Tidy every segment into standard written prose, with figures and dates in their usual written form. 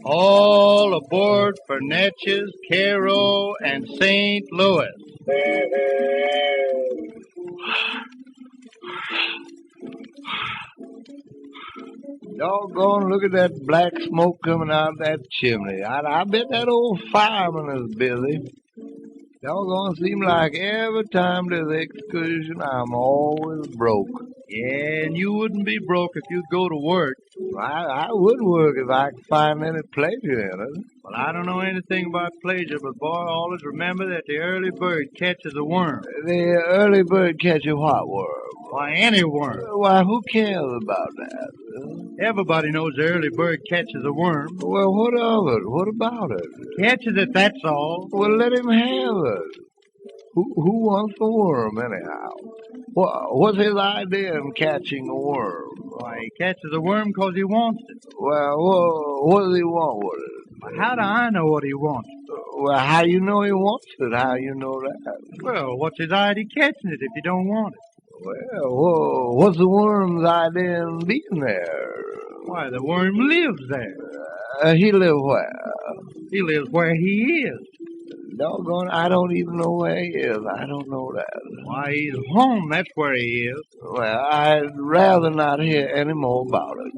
All aboard for Natchez, Cairo, and St. Louis. Doggone, look at that black smoke coming out of that chimney. I bet that old fireman is busy. Doggone, seem like every time there's an excursion, I'm always broke. Yeah, and you wouldn't be broke if you'd go to work. I would work if I could find any pleasure in it. Well, I don't know anything about pleasure, but boy, always remember that the early bird catches a worm. The early bird catches what worm? Why, any worm. Why, who cares about that? Everybody knows the early bird catches a worm. Well, what of it? What about it? Catches it, that's all. Well, let him have it. Who wants the worm, anyhow? What's his idea in catching a worm? Why, he catches a worm 'cause he wants it. Well, what does he want with it? How do I know what he wants? Well, how you know he wants it? How you know that? Well, what's his idea catching it if you don't want it? Well, what's the worm's idea in being there? Why, the worm lives there. He lives where? He lives where he is. Doggone, I don't even know where he is. I don't know that. Why, he's home, that's where he is. Well, I'd rather not hear any more about it.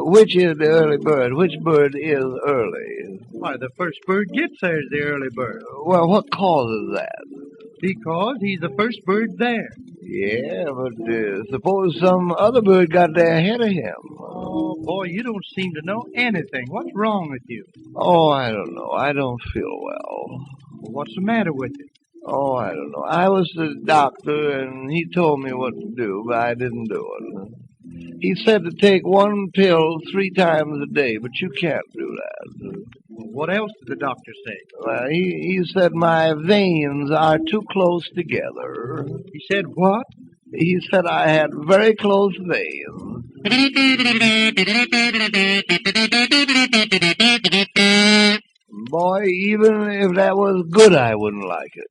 Which is the early bird? Which bird is early? Why, the first bird gets there is the early bird. Well, what causes that? Because he's the first bird there. Yeah, but suppose some other bird got there ahead of him. Oh, boy, you don't seem to know anything. What's wrong with you? Oh, I don't know. I don't feel well. What's the matter with you? Oh, I don't know. I was the doctor, and he told me what to do, but I didn't do it. He said to take one pill 3 times a day, but you can't do that. What else did the doctor say? Well, he said my veins are too close together. He said what? He said I had very close veins. Boy, even if that was good, I wouldn't like it.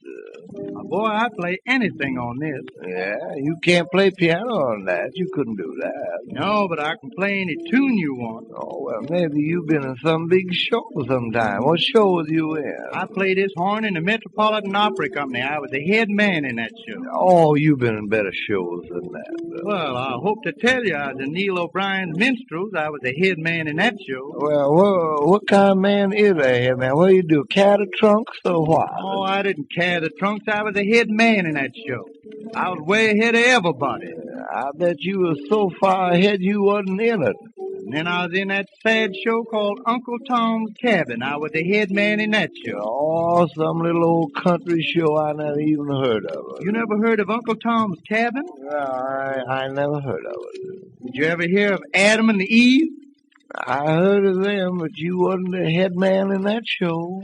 Boy, I'd play anything on this. Yeah, you can't play piano on that. You couldn't do that. No, but I can play any tune you want. Oh, well, maybe you've been in some big show sometime. What show was you in? I played this horn in the Metropolitan Opera Company. I was the head man in that show. Oh, you've been in better shows than that. Well, I hope to tell you I was in Neil O'Brien's Minstrels. I was the head man in that show. Well, what kind of man is a head man? What do you do, carry trunks or what? Oh, I didn't carry the trunks. I was the head man in that show. I was way ahead of everybody. I bet you were so far ahead you wasn't in it. And then I was in that sad show called Uncle Tom's Cabin. I was the head man in that show. Oh, some little old country show I never even heard of it. You never heard of Uncle Tom's Cabin? No, I never heard of it. Did you ever hear of Adam and Eve? I heard of them, but you wasn't the head man in that show.